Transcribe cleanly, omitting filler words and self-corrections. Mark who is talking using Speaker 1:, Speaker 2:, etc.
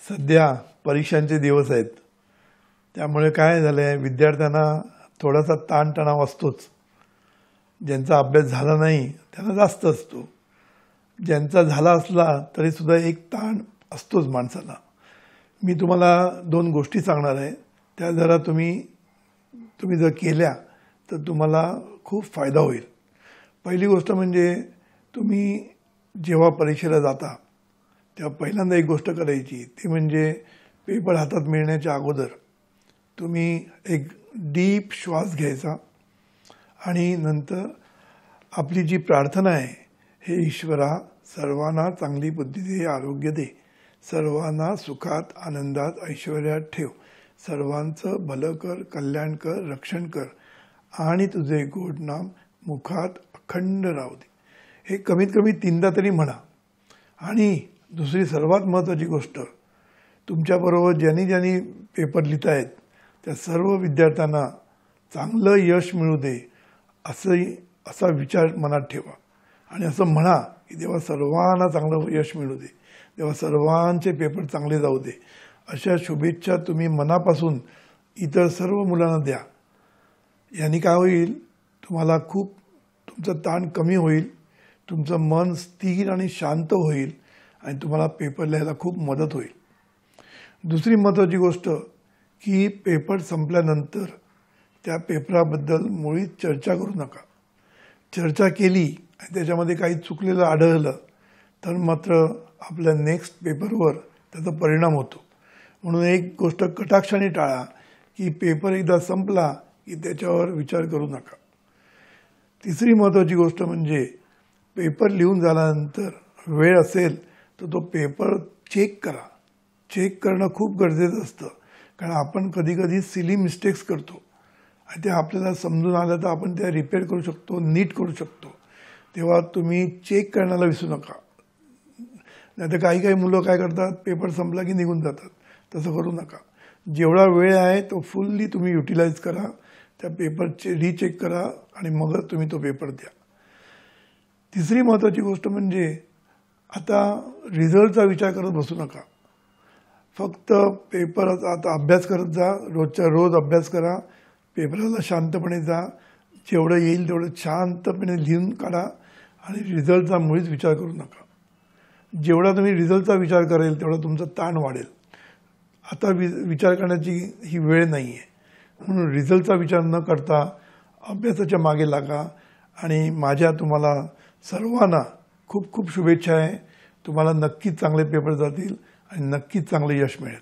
Speaker 1: सध्या परीक्षांचे दिवस आहेत, त्यामुळे काय झालं आहे, विद्यार्थ्यांना थोडासा ताणतणाव असतोच. ज्यांचा अभ्यास झाला नाही त्यांना जास्त असतो, ज्यांचा झाला असला तरीसुद्धा एक ताण असतोच माणसाला. मी तुम्हाला 2 गोष्टी सांगणार आहे, त्या जरा तुम्ही जर केल्या तर तुम्हाला खूप फायदा होईल. पहिली गोष्ट म्हणजे तुम्ही जेव्हा परीक्षेला जाता तेव्हा पहिल्यांदा एक गोष्ट करायची, ती म्हणजे पेपर हातात मिळण्याच्या अगोदर तुम्ही एक डीप श्वास घ्यायचा आणि नंतर आपली जी प्रार्थना आहे, हे ईश्वरा सर्वांना चांगली बुद्धी दे, आरोग्य दे, सर्वांना सुखात आनंदात ऐश्वर्यात ठेव, सर्वांचं भलं कर, कल्याण कर, रक्षण कर आणि तुझे गोड नाम मुखात अखंड राहू दे. हे कमीत कमी 3दा तरी म्हणा. आणि दुसरी सर्वात महत्त्वाची गोष्ट, तुमच्याबरोबर ज्यांनी पेपर लिहित आहेत त्या सर्व विद्यार्थ्यांना चांगलं यश मिळू दे असा विचार मनात ठेवा आणि असं म्हणा की देवा सर्वांना चांगलं यश मिळू दे, देवा सर्वांचे पेपर चांगले जाऊ दे. अशा शुभेच्छा तुम्ही मनापासून इतर सर्व मुलांना द्या. यांनी काय होईल, तुम्हाला खूप तुमचा ताण कमी होईल, तुमचं मन स्थिर आणि शांत होईल आणि तुम्हाला पेपर लिहायला खूप मदत होईल. दुसरी महत्त्वाची गोष्ट की पेपर संपल्यानंतर त्या पेपराबद्दल मुळीच चर्चा करू नका. चर्चा केली आणि त्याच्यामध्ये काही चुकलेलं आढळलं तर मात्र आपल्या नेक्स्ट पेपरवर त्याचा परिणाम होतो. म्हणून एक गोष्ट कटाक्षाने टाळा की पेपर एकदा संपला की त्याच्यावर विचार करू नका. तिसरी महत्त्वाची गोष्ट म्हणजे पेपर लिहून झाल्यानंतर वेळ असेल तर तो पेपर चेक करा. चेक करणं खूप गरजेचं असतं, कारण आपण कधी सिली मिस्टेक्स करतो आणि ते आपल्याला समजून आलं तर आपण त्या रिपेअर करू शकतो, नीट करू शकतो. तेव्हा तुम्ही चेक करण्याला विसरू नका. नाहीतर काही मुलं काय करतात, पेपर संपला की निघून जातात. तसं करू नका. जेवढा वेळ आहे तो फुल्ली तुम्ही युटिलाइज करा, त्या पेपरचे रिचेक करा आणि मगच तुम्ही तो पेपर द्या. तिसरी महत्त्वाची गोष्ट म्हणजे आता रिझल्टचा विचार करत बसू नका. फक्त पेपराचा आता अभ्यास करत जा, रोजच्या रोज अभ्यास करा, पेपराला शांतपणे जा, जेवढं येईल तेवढं शांतपणे लिहून काढा आणि रिझल्टचा मुळीच विचार करू नका. जेवढा तुम्ही रिझल्टचा विचार करेल तेवढा तुमचा ताण वाढेल. आता विचार करण्याची ही वेळ नाही आहे. म्हणून रिझल्टचा विचार न करता अभ्यासाच्या मागे लागा. आणि माझ्या तुम्हाला सर्वांना खूप खूप शुभेच्छा आहे. तुम्हाला नक्कीच चांगले पेपर जातील आणि नक्कीच चांगले यश मिळेल.